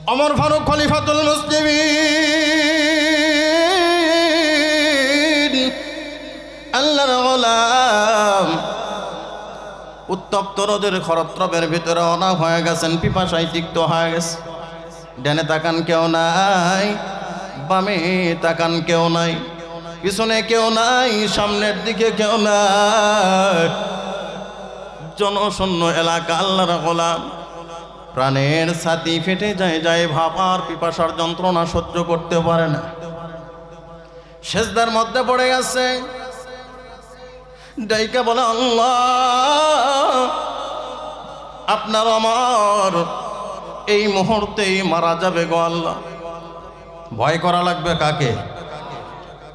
ওমর ফারুক খলিফাতুল মুসলিমিন, আল্লাহর গোলাম, উত্তপ্ত রোদের খরত্রবের ভিতরে অনা হয়ে গেছেন, পিপাসায় তিক্ত হয়ে গেছে। ডানে তাকান কেউ নাই, বামে তাকান কেউ নাই, পিছনে কেউ নাই, সামনের দিকে কেউ নাই, জনশূন্য এলাকা। আল্লাহর গোলাম প্রাণের ছাতি ফেটে যায় ভাব, আর পিপাসার যন্ত্রণা সহ্য করতে পারে না, সেজদার মধ্যে পড়ে গেছে। ডাইকা বলে, আল্লাহ, আপনার আমার এই মুহূর্তেই মারা যাবে গো আল্লাহ। ভয় করা লাগবে কাকে?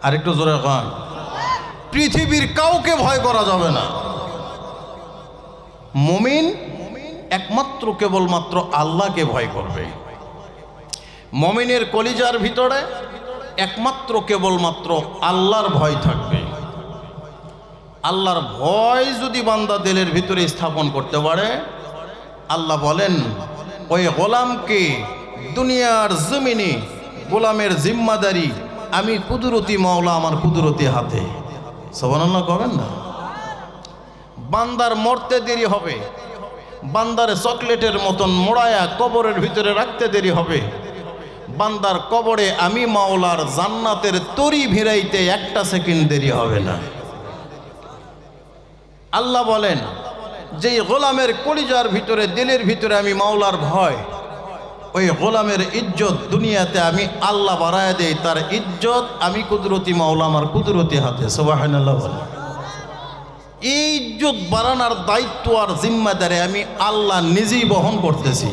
আরেকটু জোরে কন। পৃথিবীর কাউকে ভয় করা যাবে না। মুমিন একমাত্র কেবলমাত্র আল্লাহকে ভয় করবে। মুমিনের কলিজার ভিতরে একমাত্র কেবলমাত্র আল্লাহর ভয় থাকবে। আল্লাহর ভয় যদি বান্দা দিলের ভিতরে স্থাপন করতে পারে, আল্লাহ বলেন ওই গোলামকে দুনিয়ার জমিনে গোলামের জিম্মাদারি আমি কুদরতি মাওলা আমার কুদরতি হাতে। সুবহানাল্লাহ কবেন না? বান্দার মরতে দেরি হবে, বান্দার চকলেটের মতন মোড়ায়া কবরের ভিতরে রাখতে দেরি হবে, বান্দার কবরে আমি মাওলার জান্নাতের তরি ভিড়াইতে একটা সেকেন্ড দেরি হবে না। আল্লাহ বলেন যে গোলামের কলিজার ভিতরে দিলের ভিতরে আমি মাওলার ভয়, ওই গোলামের ইজ্জত দুনিয়াতে আমি আল্লাহ বাড়ায় দেই, তার ইজ্জত আমি কুদরতি মাওলা আমার কুদরতি হাতে। সুবহানাল্লাহ বলেন। এই ইজ্জত বাড়ানোর দায়িত্ব আর জিম্মাদারি আমি আল্লাহ নিজেই বহন করতেছি।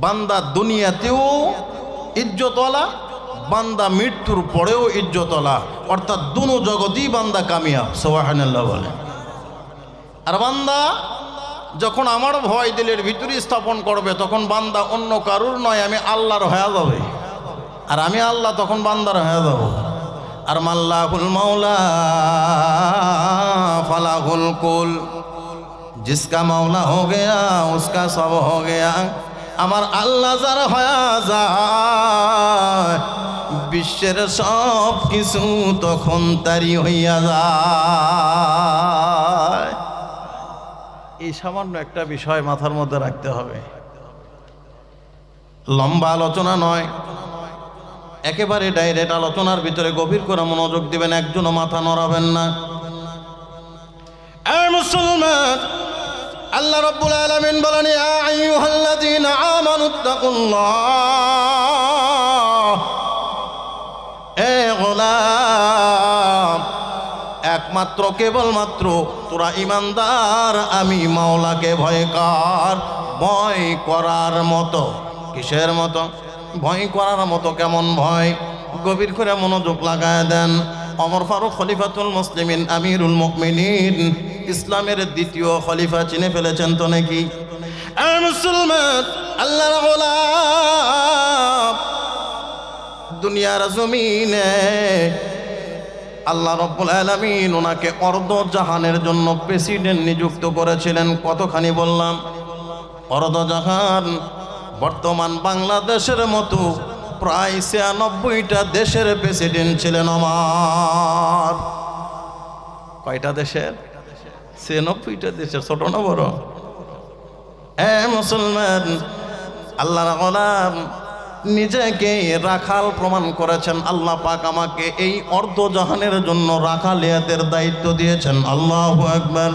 বান্দা দুনিয়াতেও ইজ্জতওয়ালা, বান্দা মৃত্যুর পরেও ইজ্জতওয়ালা, অর্থাৎ দুনো জগতেই বান্দা কামিয়াব। সুবহানাল্লাহ বলেন। আর বান্দা যখন আমার ভয় দিলের ভিতরে স্থাপন করবে, তখন বান্দা অন্য কারুর নয়, আমি আল্লাহর হয়ে যাবে, আর আমি আল্লাহ তখন বান্দার হয়ে যাব। আর মাল্লাহুল মাওলা ফালাহুল কুল, জিসকা মাওলা হো গয়া উসকা সব হো গয়া। আমার আল্লাহ যার হয়ে যায়, বিশ্বের সব কিছু তখন তারি হইয়া যায়। এই সামান্য একটা বিষয় মাথার মধ্যে রাখতে হবে। লম্বা আলোচনা নয়, একেবারে ডাইরেক্ট আলোচনার ভিতরে গভীর করে মনোযোগ দিবেন, একজনও মাথা নড়াবেন না। এ মুসলমান, আল্লাহ রাব্বুল আলামিন বলেন, ইয়া আইয়ুহাল্লাযীনা আমানুত্তাকুল্লাহ। এ গোলাম, একমাত্র কেবলমাত্র তোরা ইমানদার আমি মাওলাকে ভয় কর। ভয় করার মতো কিসের মতো? ভয় করার মতো কেমন ভয়? গভীর করে মনোযোগ লাগায় দেন। ওমর ফারুক খলিফাতুল মুসলিমিন, আমিরুল মুমিনিন, ইসলামের দ্বিতীয় খলিফা চিনে ফেলেছেন তো নাকি? মুসলমান, আল্লাহর গোলাম, দুনিয়ার জমিনে আল্লাহ রাব্বুল আলামিন ওনাকে অর্ধ জাহানের জন্য প্রেসিডেন্ট নিযুক্ত করেছিলেন। কতখানি বললাম? অর্ধ জাহান। বর্তমান বাংলাদেশের মতো প্রায় ৯৬টা দেশের প্রেসিডেন্ট ছিলেন আমার। কয়টা দেশের? ৯৬টা দেশের। ছোট না বড়? মুসলমান, আল্লাহর গোলাম নিজেকে রাখাল প্রমাণ করেছেন। আল্লাহ পাক আমাকে এই অর্ধ জাহানের জন্য রাখালিয়াতের দায়িত্ব দিয়েছেন। আল্লাহু আকবার।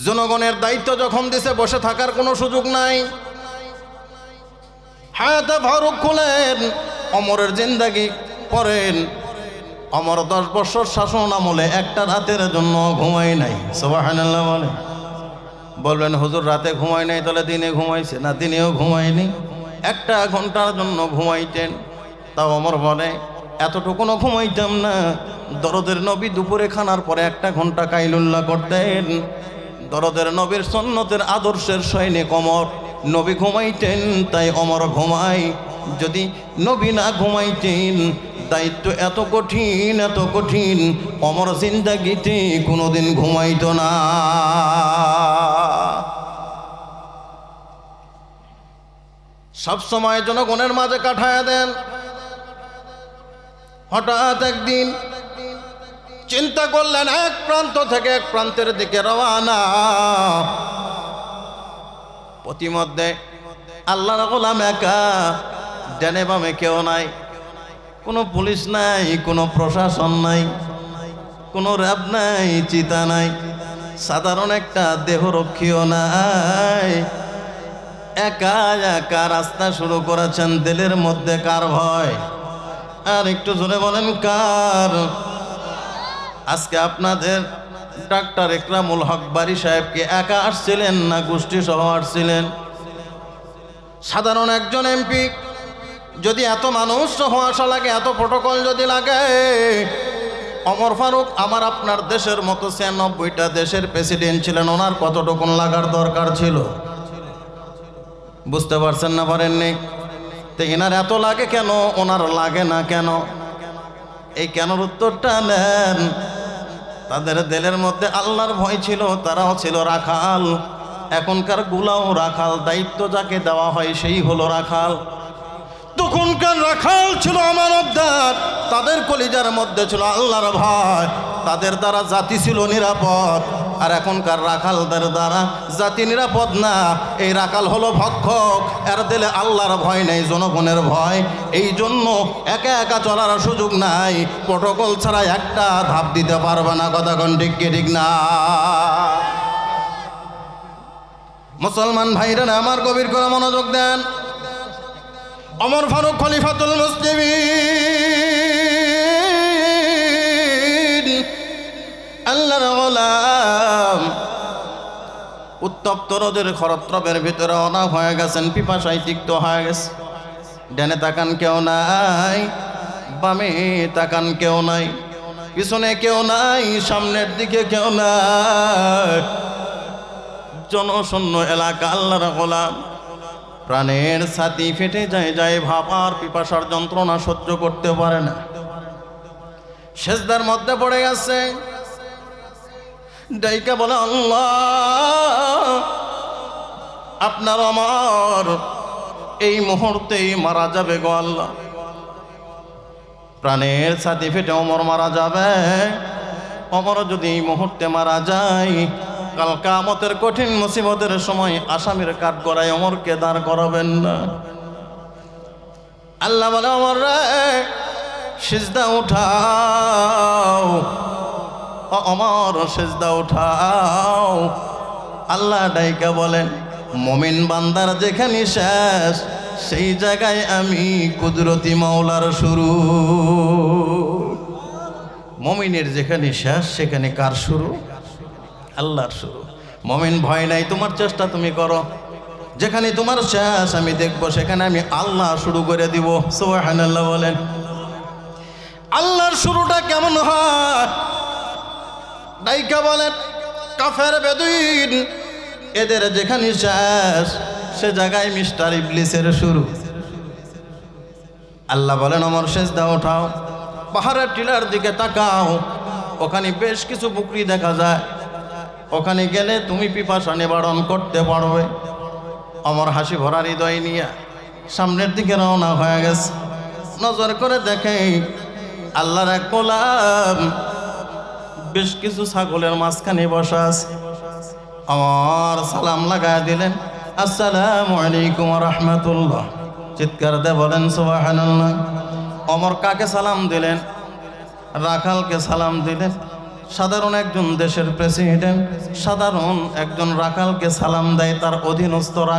জনগণের দায়িত্ব যখন দিছে, বসে থাকার কোনো সুযোগ নাই। হায়াতে ফারুক খুলেন, ওমরের জিন্দেগি পড়েন। ওমর 10 বছর শাসন আমলে একটা রাতের জন্য ঘুমাই নাই। সুবহানাল্লাহ বলে। বলবেন হুজুর রাতে ঘুমাই নাই, তাহলে দিনে ঘুমাইছে? না, দিনেও ঘুমায়নি, 1 ঘন্টার জন্য ঘুমাইতেন। তাও ওমর বলে এতটুকুনও ঘুমাইতাম না। দরদের নবী দুপুরে খানার পরে 1 ঘন্টা কাইলুল্লাহ করতেন। দরদের নবীর সুন্নতের আদর্শের সৈনিক ওমর, নবী ঘুমাইতেন তাই ওমর ঘুমাই। যদি নবী না ঘুমাইতেন, দায়িত্ব এত কঠিন এত কঠিন, ওমর জিন্দেগিতে কোনোদিন ঘুমাইতো না। সবসময় জনগণের মাঝে কাটায় দেন। হঠাৎ একদিন চিন্তা করলেন এক প্রান্ত থেকে এক প্রান্তের দিকে রওনা। প্রতিমধ্যে আল্লাহর গোলাম একা, ডানে বামে কেউ নাই, কোনো পুলিশ নাই, কোনো প্রশাসন নাই, কোনো র্যাব নাই, চিতা নাই, সাধারণ একটা দেহরক্ষীও নাই। একা একা রাস্তা শুরু করেছেন। দিলের মধ্যে কার ভয়? আর একটু জোরে বলেন কার? আজকে আপনাদের ডাক্তার ইকরামুল হক বারী সাহেব কি একা আসছিলেন না গোষ্ঠী সহ আসছিলেন? সাধারণ একজন এমপি যদি এত মানুষ সহ আসা লাগে, এত প্রটোকল যদি লাগে, ওমর ফারুক আমার আপনার দেশের মতো ৯৬টা দেশের প্রেসিডেন্ট ছিলেন, ওনার কতটুকুন লাগার দরকার ছিল? বুঝতে পারছেন না পারেননি? তো এনার এত লাগে কেন, ওনার লাগে না কেন? এই কেনর উত্তরটা নেন। তাদের দিলের মধ্যে আল্লাহর ভয় ছিল, তারাও ছিল রাখাল। এখনকার গুলাও রাখাল, দায়িত্ব যাকে দেওয়া হয় সেই হলো রাখাল। তখনকার রাখাল ছিল আমানতদার, তাদের কলিজার মধ্যে ছিল আল্লাহর ভয়, তাদের দ্বারা জাতি ছিল নিরাপদ। আর এখনকার রাখালদের দ্বারা জাতি নিরাপদ না, এই রাখাল হলো ভক্ষক, এর দিলে আল্লাহর ভয় নেই, জনগণের ভয়। এই জন্য একা একা চলার সুযোগ নাই, প্রটোকল ছাড়া একটা ধাপ দিতে পারবে না। কথা কোন ঠিক কি ঠিক না? মুসলমান ভাইরা আমার গভীর করে মনোযোগ দেন। ওমর ফারুক খলিফাতুল মুসলিমিন, আল্লাহর গোলাম, উত্তপ্ত রোদের খরত্রবের ভিতরে অনা হয়ে গেছেন, পিপাসায় তিক্ত হয়ে গেছে। ডানে তাকান কেউ নাই, বামে তাকান কেউ নাই, পিছনে কেউ নাই, সামনের দিকে কেউ নাই, জনশূন্য এলাকা। আল্লাহর গোলাম প্রাণের ছাতি ফেটে যায় ভাবার পিপাসার যন্ত্রণা সহ্য করতে পারে না, সেজদার মধ্যে পড়ে গেছে। ডাইকা বলে, আল্লাহ আপনার আমার এই মুহূর্তেই মারা যাবে গো আল্লাহ। প্রাণের ছাতি ফেটে ওমর মারা যাবে। ওমর যদি এই মুহূর্তে মারা যায়, কাল কিয়ামতের কঠিন মুসিবতের সময় আসামির কাঠ গড়ায় ওমরকে দাঁড় করাবেন না। আল্লাহ বলে, ওমর রে সিজদা উঠাও, ওমর সিজদা উঠাও। আল্লাহ ডাইকা বলেন, মুমিন বান্দার যেখানে শেষ, সেই জায়গায় আমি কুদরতি মাওলার শুরু। মুমিনের যেখানে শেষ, সেখানে কার শুরু? আল্লাহর শুরু। মুমিন ভয় নাই, তোমার চেষ্টা তুমি করো, যেখানে তোমার শেষ আমি দেখবো, সেখানে আমি আল্লাহ শুরু করে দিব। সুবহানাল্লাহ বলেন। আল্লাহর শুরুটা কেমন হয়? ডাইকা বলেন, কাফের বেদুইন এদের যেখানে শেষ, সে জায়গায় মিস্টার ইবলিসের শুরু। আল্লাহ বলেন, ওমর সিজদা উঠাও, পাহাড়ের টিলার দিকে তাকাও, ওখানে বেশ কিছু পুকুরি দেখা যায়, ওখানে গেলে তুমি পিপাসা নিবারণ করতে পারবে। ওমর হাসি ভরা হৃদয় নিয়ে সামনের দিকে রওনা হয়ে গেছে। নজর করে দেখে আল্লাহর এক গোলাম বেশ কিছু ছাগলের মাঝখানে বসা আছে। ওমর সালাম লাগায় দিলেন, আসসালামু আলাইকুম ওয়া রাহমাতুল্লাহ। চিৎকার দিয়ে বলেন সুবহানাল্লাহ। ওমর কাকে সালাম দিলেন? রাখালকে সালাম দিলেন। সাধারণ একজন দেশের প্রেসিডেন্ট সাধারণ একজন রাখালকে সালাম দেয়, তার অধীনস্থ